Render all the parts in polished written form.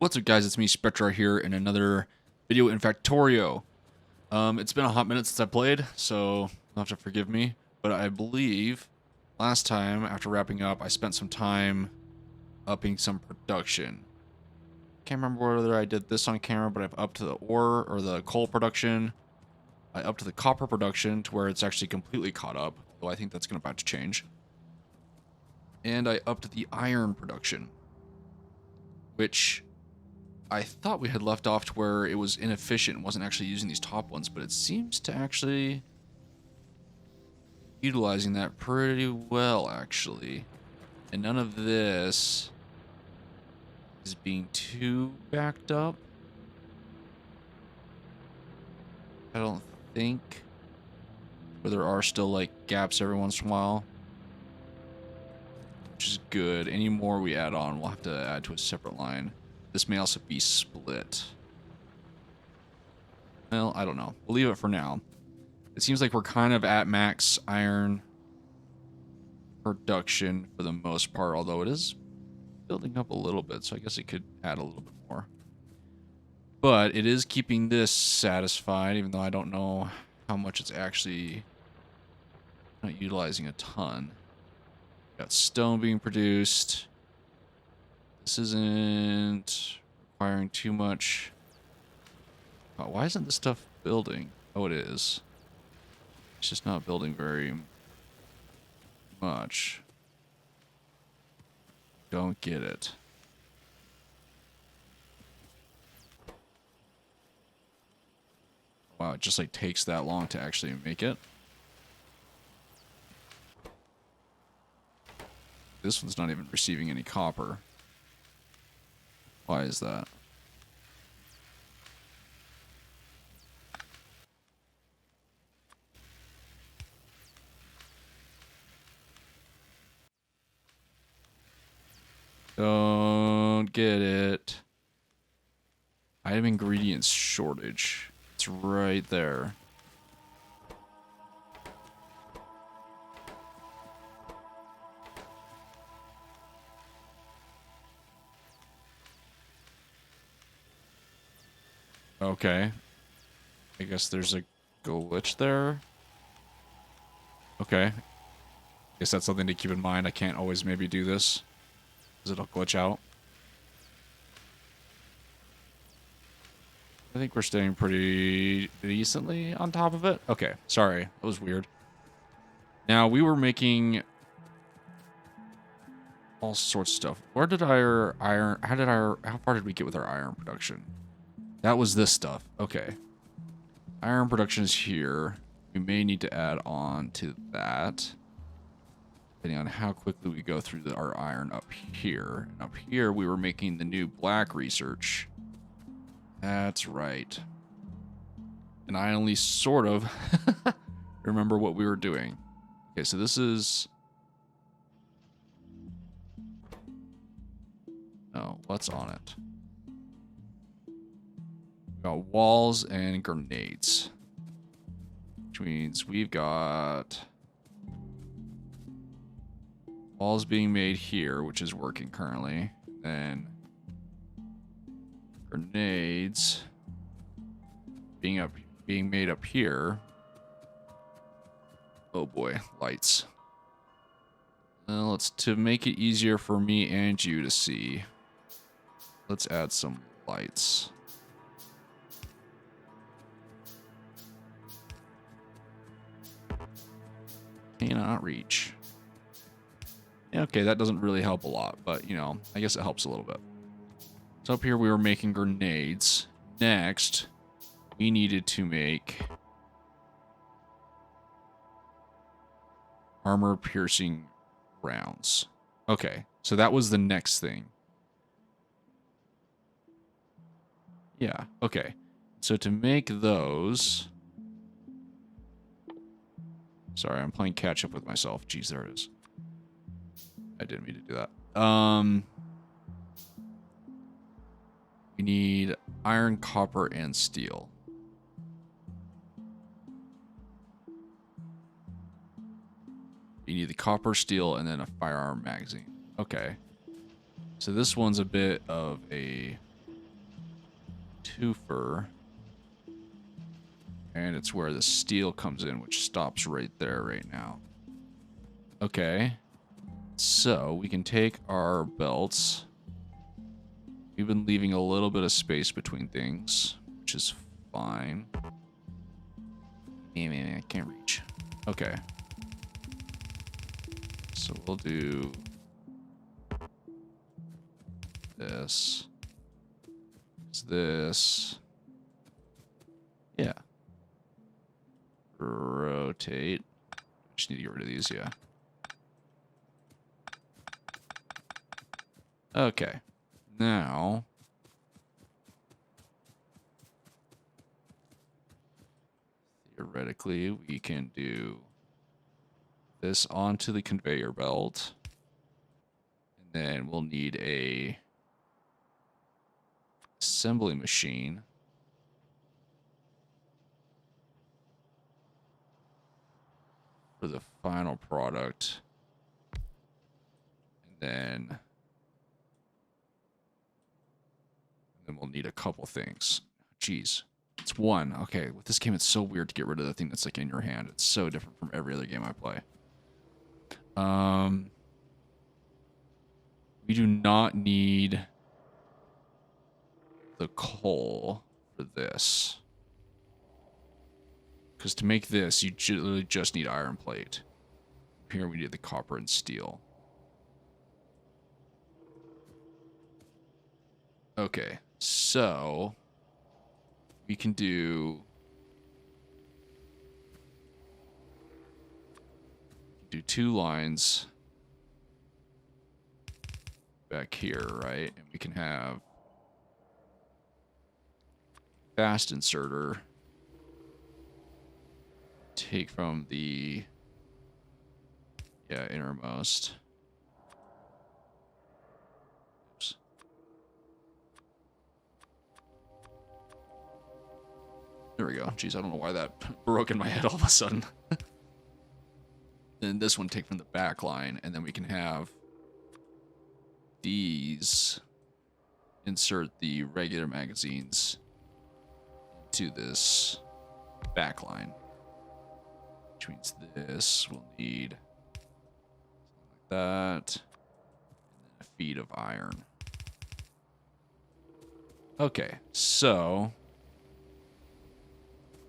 What's up, guys? It's me, Spectrar, here in another video in Factorio. It's been a hot minute since I played, so you'll have to forgive me. But I believe last time, after wrapping up, I spent some time upping some production. Can't remember whether I did this on camera, but I've upped the ore or the coal production. I upped the copper production to where it's actually completely caught up, though I think that's going to about to change. And I upped the iron production, which I thought we had left off to where it was inefficient and wasn't actually using these top ones, but it seems to actually utilizing that pretty well, actually. And none of this is being too backed up. I don't think. But there are still like gaps every once in a while, which is good. Any more we add on, we'll have to add to a separate line. This may also be split. Well, I don't know. We'll leave it for now. It seems like we're kind of at max iron production for the most part, although it is building up a little bit, so I guess it could add a little bit more. But it is keeping this satisfied, even though I don't know how much it's actually not utilizing a ton. Got stone being produced. This isn't requiring too much. Oh, why isn't this stuff building? Oh, it is. It's just not building very much. Don't get it. Wow, it just like takes that long to actually make it. This one's not even receiving any copper. Why is that? Don't get it. Item ingredients shortage. It's right there. Okay. I guess there's a glitch there. Okay. Guess that's something to keep in mind. I can't always maybe do this, because it'll glitch out. I think we're staying pretty decently on top of it. Okay, sorry. That was weird. Now, we were making all sorts of stuff. Where did our iron... How far did we get with our iron production? That was this stuff. Okay. Iron production is here. We may need to add on to that, depending on how quickly we go through our iron up here. And up here, we were making the new black research. That's right. And I only sort of remember what we were doing. Okay, so this is... No, what's on it? We got walls and grenades. Which means we've got walls being made here, which is working currently. Then grenades being made up here. Oh boy, lights. To make it easier for me and you to see, let's add some lights. Cannot reach. Okay, that doesn't really help a lot, but you know, I guess it helps a little bit. So up here we were making grenades. Next, we needed to make armor piercing rounds. Okay, so that was the next thing. Yeah, okay. So to make those... Sorry, I'm playing catch up with myself. Jeez, there it is. I didn't mean to do that. We need iron, copper, and steel. You need the copper, steel, and then a firearm magazine. Okay. So this one's a bit of a twofer. And it's where the steel comes in, which stops right there right now. Okay. So we can take our belts. We've been leaving a little bit of space between things, which is fine. I can't reach. Okay. So we'll do this. This. Yeah. Rotate. Just need to get rid of these, yeah. Okay. Now, theoretically, we can do this onto the conveyor belt. And then we'll need a assembly machine. For the final product. And then we'll need a couple things. Jeez. It's one. Okay, with this game, it's so weird to get rid of the thing that's like in your hand. It's so different from every other game I play. We do not need the coal for this. Because to make this, you literally just need iron plate. Here we need the copper and steel. Okay, so we can do two lines back here, right? And we can have fast inserter take from the innermost. Oops. There we go. Jeez, I don't know why that broke in my head all of a sudden. Then this one take from the back line, and then we can have these insert the regular magazines into this back line. Which means this will need something like that. And then a feed of iron. Okay, so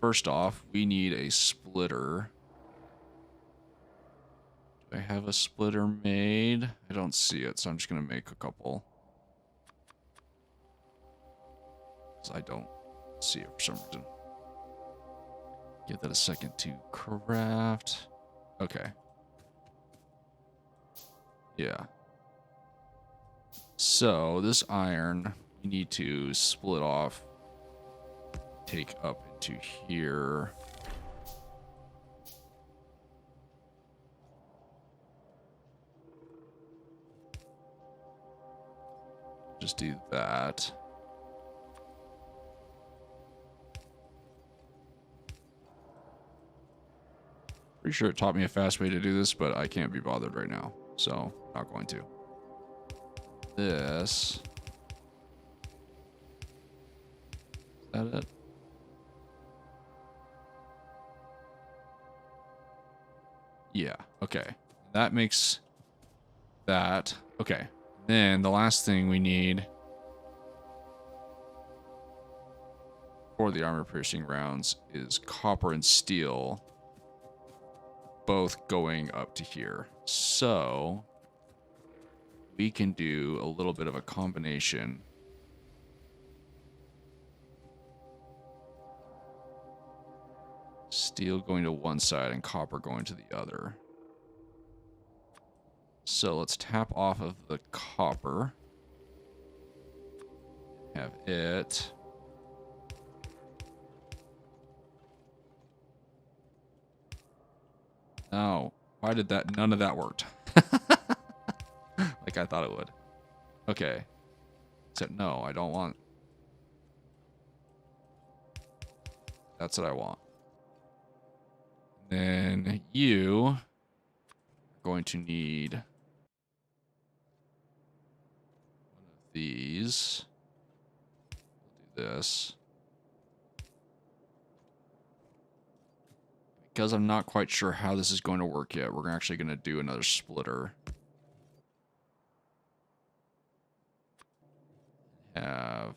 first off, we need a splitter. Do I have a splitter made? I don't see it, so I'm just going to make a couple. Because I don't see it for some reason. Give that a second to craft. Okay. Yeah. So, this iron, we need to split off. Take up into here. Just do that. Pretty sure it taught me a fast way to do this, but I can't be bothered right now, so not going to. This. Is that it? Yeah, okay. That makes that. Okay. Then the last thing we need for the armor-piercing rounds is copper and steel, both going up to here. So we can do a little bit of a combination. Steel going to one side and copper going to the other. So let's tap off of the copper. Have it. Oh, why did that? None of that worked. Like I thought it would. Okay. Except no, I don't want. That's what I want. Then you are going to need one of these. this. Because I'm not quite sure how this is going to work yet, we're actually going to do another splitter. Have...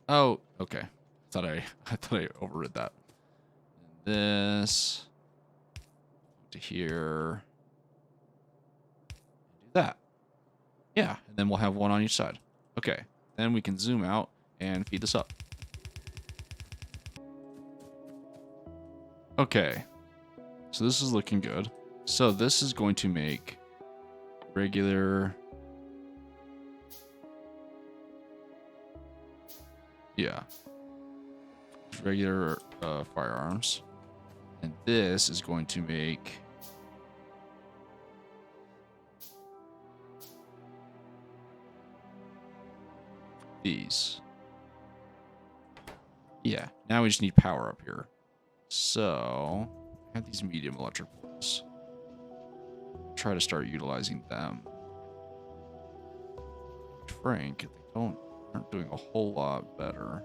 Oh, okay. I thought I overrid that. And this to here. Do that. Yeah, and then we'll have one on each side. Okay. Then we can zoom out and feed this up. Okay. So this is looking good. So this is going to make regular... Yeah. Regular firearms. And this is going to make... these. Yeah, now we just need power up here. So, I have these medium electric poles. Try to start utilizing them. Frank, they aren't doing a whole lot better.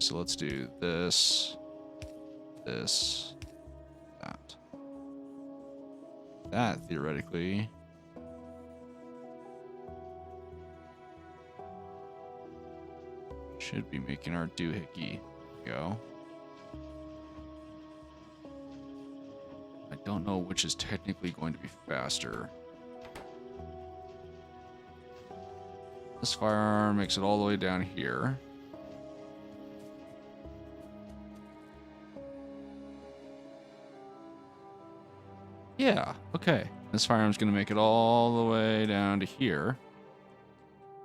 So let's do this, this, that. That, theoretically, should be making our doohickey go. I don't know which is technically going to be faster. This firearm makes it all the way down here. Yeah, okay. This firearm's going to make it all the way down to here.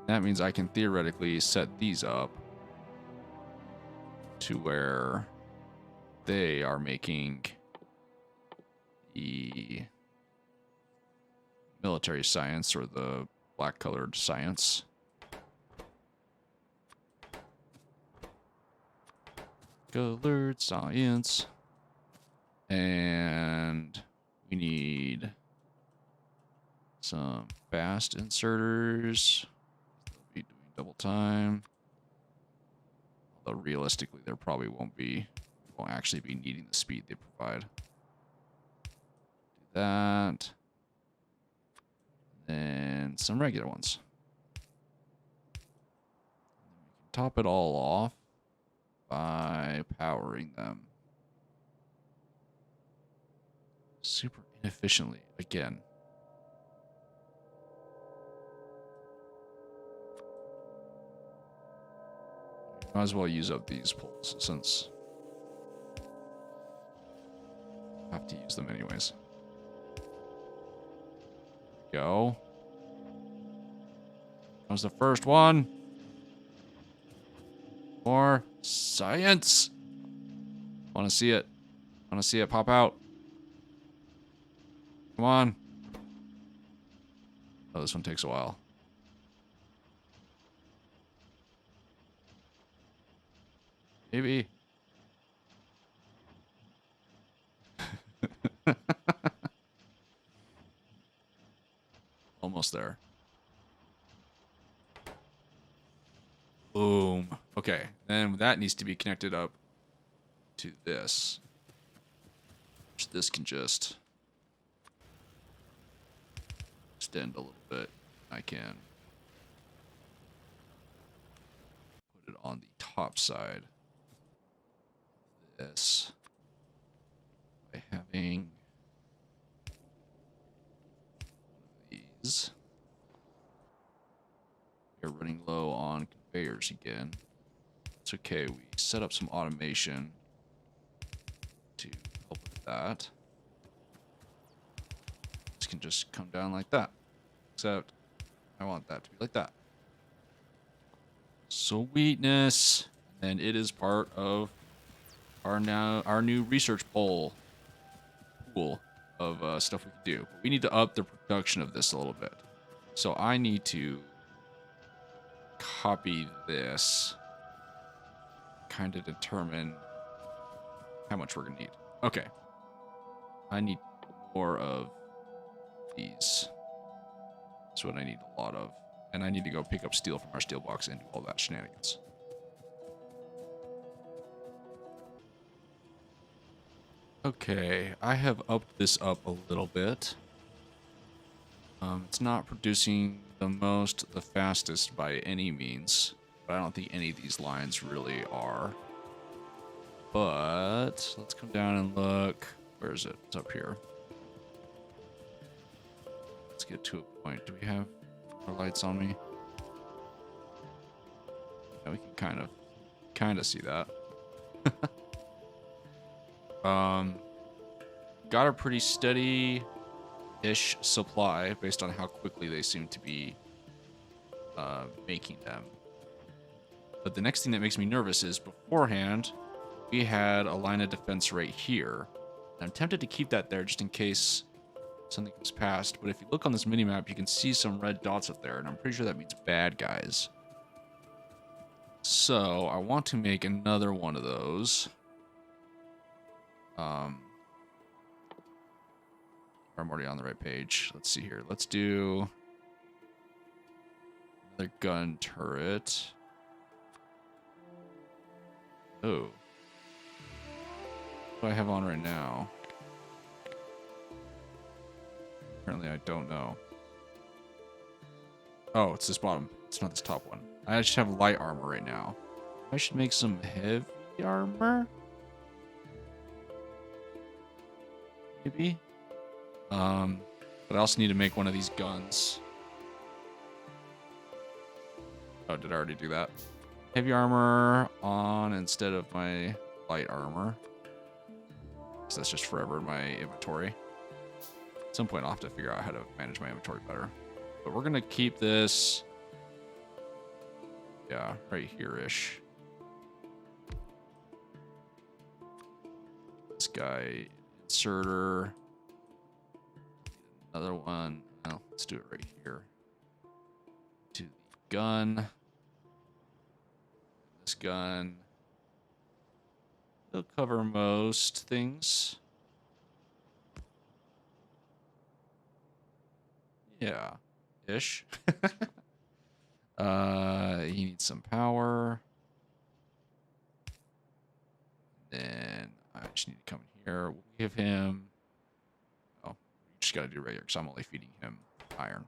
That means I can theoretically set these up to where they are making the military science or the black colored science. Colored science. And we need some fast inserters. They'll be doing double time. Although realistically, there probably won't actually be needing the speed they provide. Do that. Then some regular ones. And then we can top it all off by powering them. Super inefficiently, again. Might as well use up these poles since I have to use them anyways. There we go. That was the first one. More science. Want to see it. Want to see it pop out. Come on. Oh, this one takes a while. Maybe. Almost there. Boom. Okay. Then that needs to be connected up to this. Which this can just extend a little bit. I can put it on the top side. This by having these. We're running low on conveyors again. It's okay. We set up some automation to help with that. This can just come down like that. Except I want that to be like that. Sweetness. And it is part of our new research pool of stuff we can do. But we need to up the production of this a little bit. So I need to copy this. kind of determine how much we're going to need. Okay. I need more of these. That's what I need a lot of. And I need to go pick up steel from our steel box and do all that shenanigans. Okay, I have upped this up a little bit. It's not producing the fastest by any means, but I don't think any of these lines really are. But let's come down and look. Where is it? It's up here. Let's get to a point. Do we have our lights on me? Yeah, we can kind of see that. Got a pretty steady-ish supply based on how quickly they seem to be making them. But the next thing that makes me nervous is beforehand, we had a line of defense right here. And I'm tempted to keep that there just in case something comes past. But if you look on this minimap, you can see some red dots up there, and I'm pretty sure that means bad guys. So I want to make another one of those. I'm already on the right page. Let's see here. Let's do another gun turret. Oh. What do I have on right now? Apparently I don't know. Oh, it's this bottom. It's not this top one. I just have light armor right now. I should make some heavy armor? Maybe? But I also need to make one of these guns. Oh, did I already do that? Heavy armor on instead of my light armor. So that's just forever in my inventory. At some point I'll have to figure out how to manage my inventory better. But we're going to keep this... yeah, right here-ish. This guy, inserter. Another one. Well, let's do it right here. To the gun. This gun. It'll cover most things. Yeah. Ish. He needs some power. Then I just need to come in here. We'll give him... oh, we just gotta do regular because I'm only feeding him iron.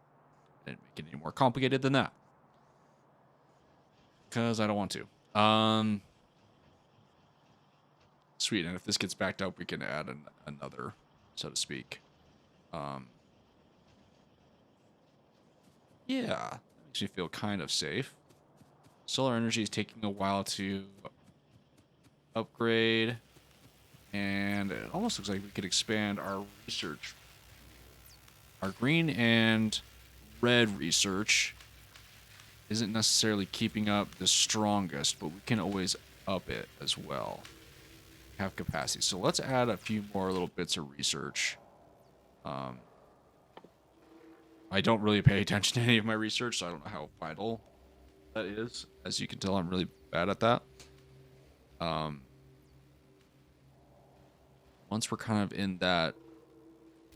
I didn't make it any more complicated than that. Because I don't want to. Sweet, and if this gets backed up, we can add another, so to speak. Yeah, that makes me feel kind of safe. Solar energy is taking a while to upgrade, and it almost looks like we could expand our research. Our green and red research isn't necessarily keeping up the strongest, but we can always up it as well. Have capacity. So let's add a few more little bits of research. I don't really pay attention to any of my research, so I don't know how vital that is. As you can tell, I'm really bad at that. Once we're kind of in that,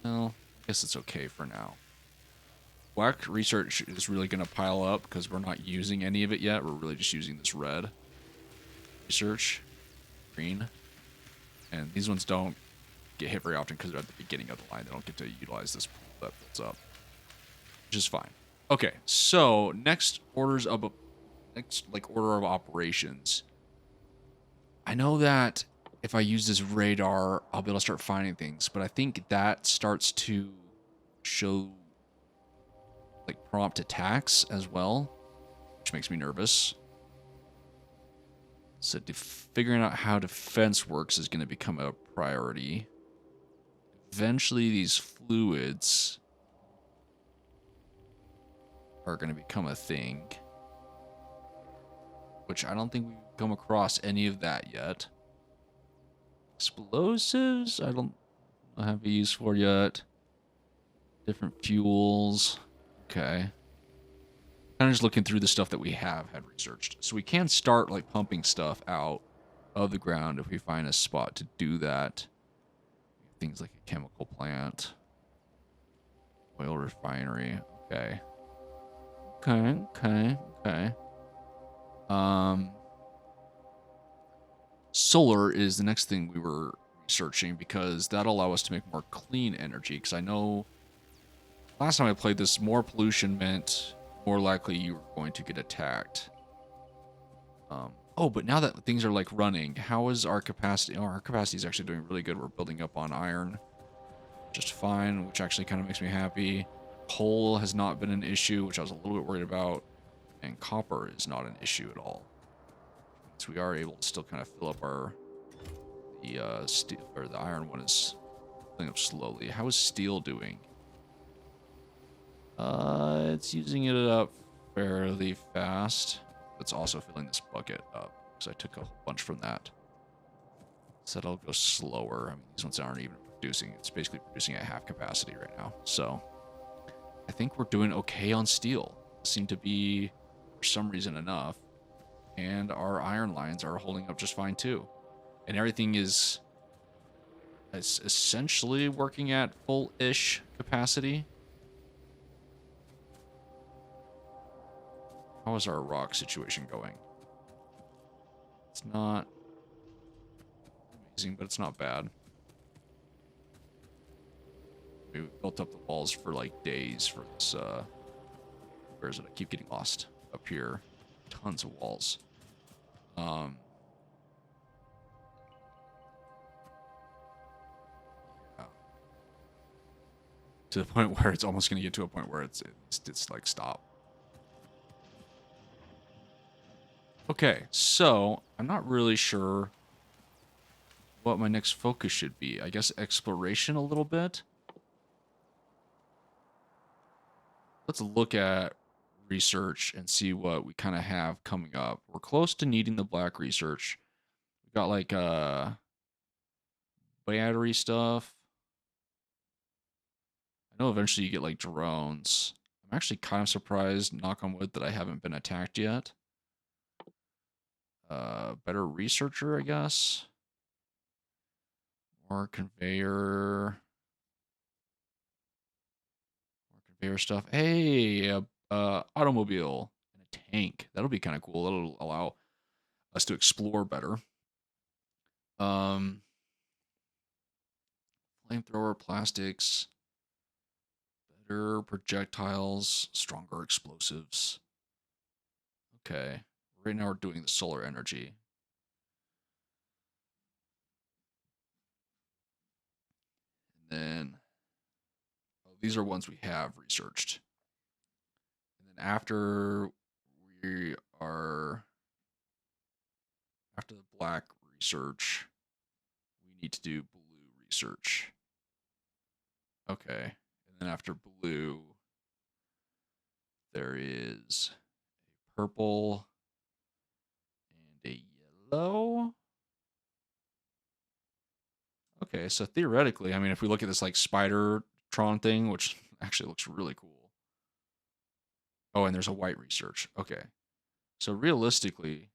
well, I guess it's okay for now. Black research is really going to pile up because we're not using any of it yet. We're really just using this red research. Green. And these ones don't get hit very often because they're at the beginning of the line. They don't get to utilize this pool that builds up. Which is fine. Okay, so next order of operations. I know that if I use this radar, I'll be able to start finding things, but I think that starts to show like prompt attacks as well, which makes me nervous. So figuring out how defense works is going to become a priority. Eventually, these fluids are going to become a thing, which I don't think we've come across any of that yet. Explosives, I don't have a use for yet. Different fuels. Okay. Kind of just looking through the stuff that we have had researched. So we can start like pumping stuff out of the ground if we find a spot to do that. Things like a chemical plant, oil refinery. Okay. Okay. Solar is the next thing we were researching because that'll allow us to make more clean energy. Because I know last time I played this, more pollution meant more likely you were going to get attacked. Oh, but now that things are like running, how is our capacity? Oh, our capacity is actually doing really good. We're building up on iron just fine, which actually kind of makes me happy. Coal has not been an issue, which I was a little bit worried about. And copper is not an issue at all. So we are able to still kind of fill up our steel, or the iron one is filling up slowly. How is steel doing? It's using it up fairly fast. It's also filling this bucket up because I took a whole bunch from that. So that'll go slower. I mean, these ones aren't even producing. It's basically producing at half capacity right now. So I think we're doing okay on steel. Seem to be, for some reason, enough. And our iron lines are holding up just fine too. And everything is essentially working at full-ish capacity. How is our rock situation going? It's not amazing, but it's not bad. We built up the walls for like days for this, where is it? I keep getting lost. Up here. Tons of walls. Yeah. To the point where it's almost going to get to a point where it's like stop. Okay, so I'm not really sure what my next focus should be. I guess exploration a little bit. Let's look at research and see what we kind of have coming up. We're close to needing the black research. We've got like battery stuff. I know eventually you get like drones. I'm actually kind of surprised, knock on wood, that I haven't been attacked yet. Better researcher, I guess. More conveyor. More conveyor stuff. Hey, automobile and a tank. That'll be kind of cool. That'll allow us to explore better. Flamethrower, plastics, better projectiles, stronger explosives. Okay. Right now we're doing the solar energy. And then these are ones we have researched. And then after we are after the black research, we need to do blue research. Okay. And then after blue, there is a purple and a yellow. Okay, so theoretically, I mean, if we look at this like Spider-Tron thing, which actually looks really cool. Oh, and there's a white research. Okay. So realistically,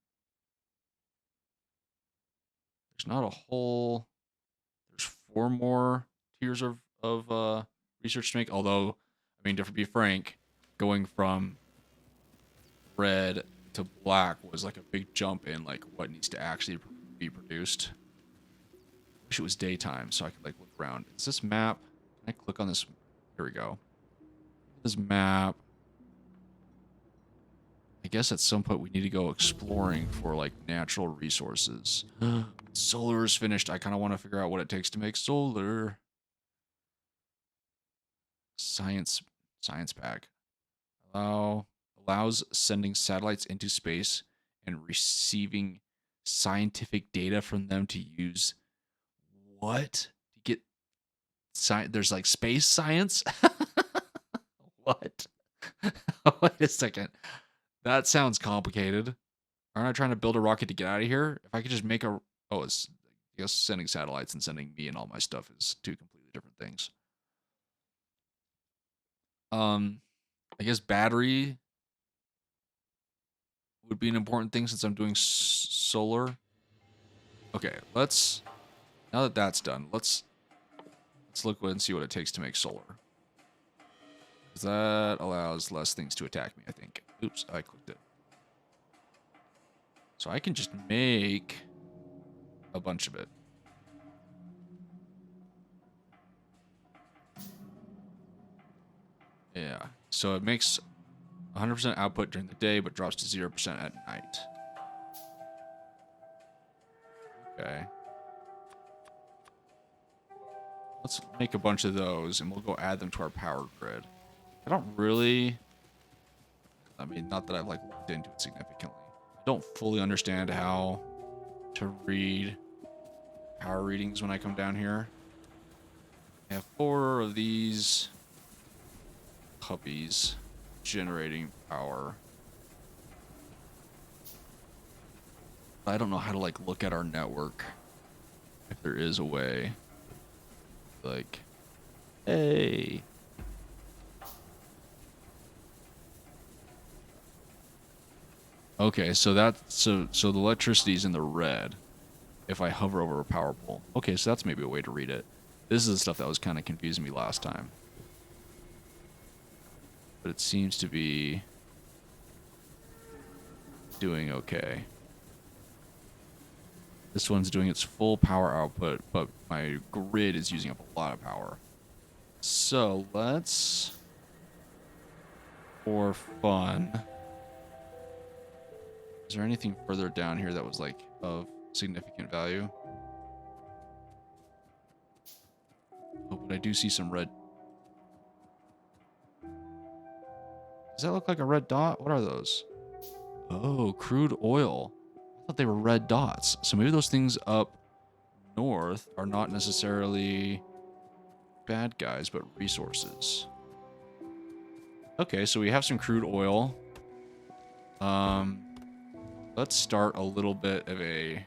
there's not a whole. There's 4 more tiers of research to make. Although, I mean, to be frank, going from red to black was like a big jump in like what needs to actually be produced. Wish it was daytime so I could like look around. Is this map? Can I click on this? Here we go. This map. I guess at some point we need to go exploring for like natural resources. Solar is finished. I kind of want to figure out what it takes to make solar. Science pack. Allows sending satellites into space and receiving scientific data from them to use. What? To get there's like space science? What? Wait a second. That sounds complicated. Aren't I trying to build a rocket to get out of here? If I could just make a... Oh, it's... I guess sending satellites and sending me and all my stuff is 2 completely different things. I guess battery would be an important thing since I'm doing solar. Okay, now that that's done, let's look and see what it takes to make solar. 'Cause that allows less things to attack me, I think. Oops, I clicked it. So I can just make a bunch of it. Yeah, so it makes 100% output during the day, but drops to 0% at night. Okay. Let's make a bunch of those, and we'll go add them to our power grid. I don't really... I mean, not that I've, like, looked into it significantly. I don't fully understand how to read power readings when I come down here. I have 4 of these puppies generating power. I don't know how to, like, look at our network. If there is a way. Like, hey. Okay, so so the electricity's in the red if I hover over a power pole. Okay, so that's maybe a way to read it. This is the stuff that was kind of confusing me last time. But it seems to be doing okay. This one's doing its full power output, but my grid is using up a lot of power. So let's, for fun, is there anything further down here that was like of significant value? Oh, but I do see some red. Does that look like a red dot? What are those? Oh, crude oil. I thought they were red dots. So maybe those things up north are not necessarily bad guys, but resources. Okay, so we have some crude oil. Let's start a little bit of a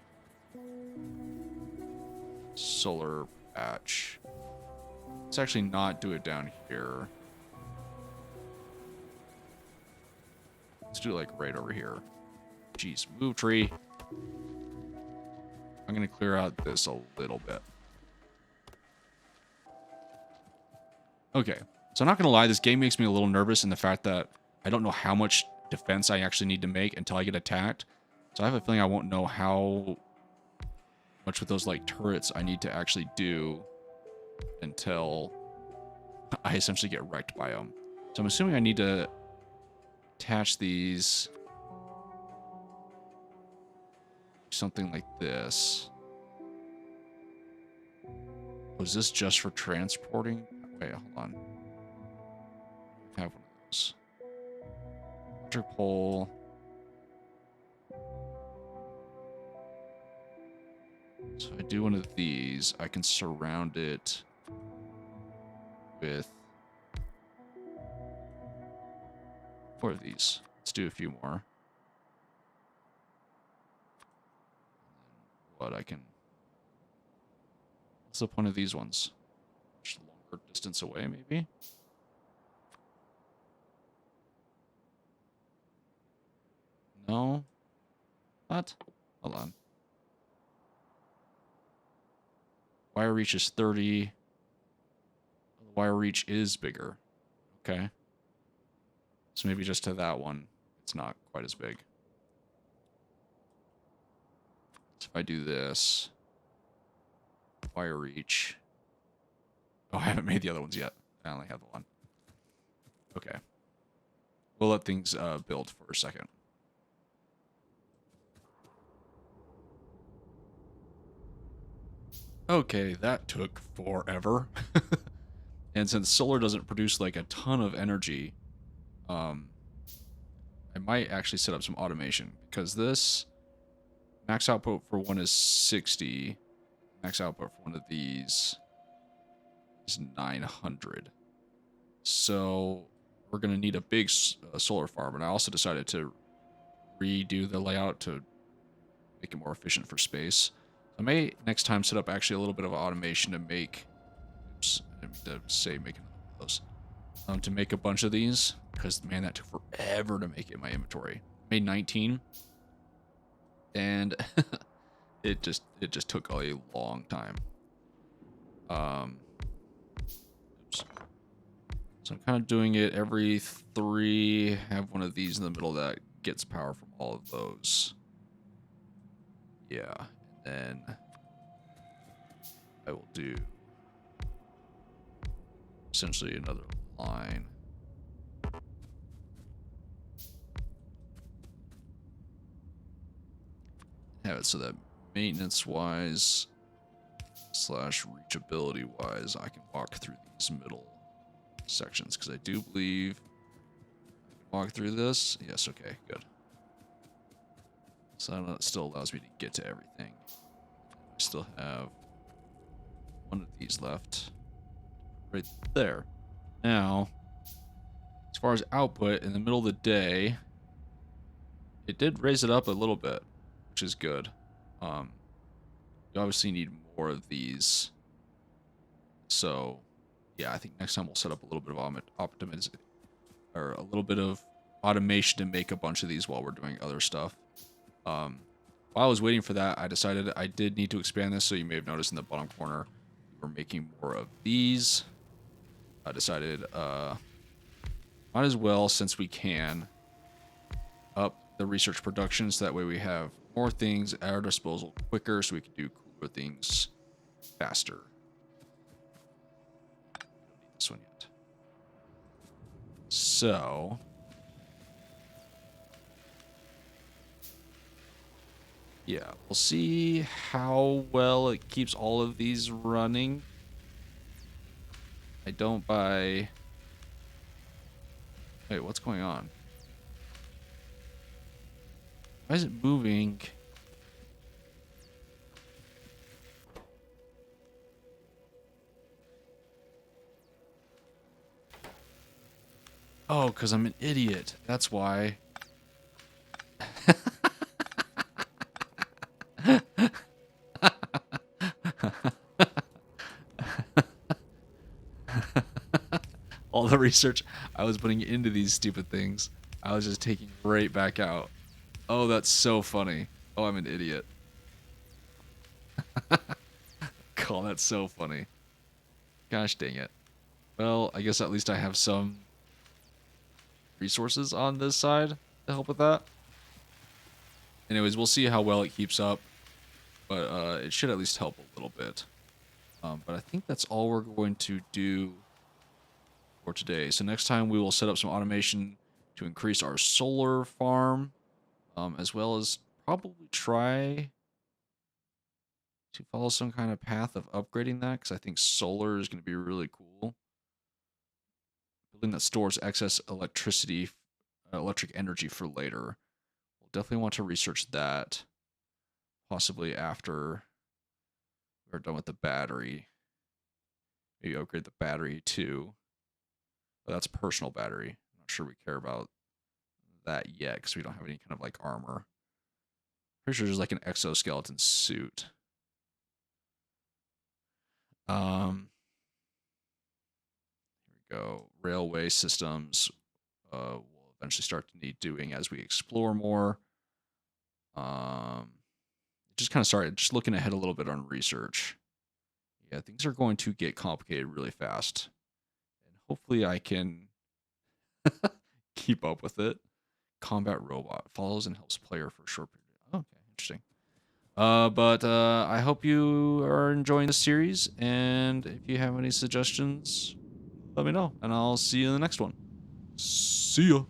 solar patch. Let's actually not do it down here. Let's do it like right over here. Jeez, move tree. I'm gonna clear out this a little bit. Okay, so I'm not gonna lie, this game makes me a little nervous in the fact that I don't know how much defense I actually need to make until I get attacked. So I have a feeling I won't know how much with those like turrets I need to actually do until I essentially get wrecked by them. So I'm assuming I need to attach these something like this. Was this just for transporting? Wait, hold on. I have one of those. Electric pole. So if I do one of these, I can surround it with 4 of these. Let's do a few more. What I can... What's the point of these ones? Just longer distance away, maybe? No? What? Hold on. Wire reach is 30. The wire reach is bigger. Okay. So maybe just to that one, it's not quite as big. So if I do this, wire reach. Oh, I haven't made the other ones yet. I only have the one. Okay. We'll let things build for a second. Okay, that took forever. And since solar doesn't produce like a ton of energy, I might actually set up some automation because this max output for one is 60. Max output for one of these is 900. So we're going to need a big solar farm. And I also decided to redo the layout to make it more efficient for space. I may next time set up actually a little bit of automation to make, oops, I didn't mean to say make another one of those, to make a bunch of these, because man, that took forever to make it in my inventory. Made 19, and it just took a long time. Oops. So I'm kind of doing it every 3. Have one of these in the middle that gets power from all of those. Yeah, and then I will do essentially another line. Have it so that maintenance-wise / reachability-wise, I can walk through these middle sections, because I do believe I can walk through this. Yes, okay, good. So that still allows me to get to everything. I still have one of these left right there. Now, as far as output, in the middle of the day, it did raise it up a little bit, which is good. You obviously need more of these. So, yeah, I think next time we'll set up a little bit of optimization, or a little bit of automation to make a bunch of these while we're doing other stuff. While I was waiting for that, I decided I did need to expand this. So you may have noticed in the bottom corner, we're making more of these. I decided, might as well, since we can, up the research production so that way we have more things at our disposal quicker, so we can do cooler things faster. Don't need this one yet. So yeah, we'll see how well it keeps all of these running. I don't buy... Wait, what's going on? Why is it moving? Oh, because I'm an idiot. That's why. All the research I was putting into these stupid things, I was just taking right back out. Oh, that's so funny. Oh, I'm an idiot. God, that's so funny. Gosh dang it. Well, I guess at least I have some resources on this side to help with that. Anyways, we'll see how well it keeps up, but it should at least help a little bit. But I think that's all we're going to do for today. So next time we will set up some automation to increase our solar farm, as well as probably try to follow some kind of path of upgrading that, because I think solar is going to be really cool. Building that stores excess electric energy for later. We'll definitely want to research that, possibly after we're done with the battery. Maybe upgrade the battery too. But that's personal battery. I'm not sure we care about that yet because we don't have any kind of like armor. Pretty sure there's like an exoskeleton suit. Here we go. Railway systems we'll eventually start to need doing as we explore more. Just kind of started just looking ahead a little bit on research. Yeah, things are going to get complicated really fast. And hopefully I can keep up with it. Combat robot follows and helps player for a short period. Oh, okay, interesting. But I hope you are enjoying the series, and if you have any suggestions, let me know, and I'll see you in the next one. See ya.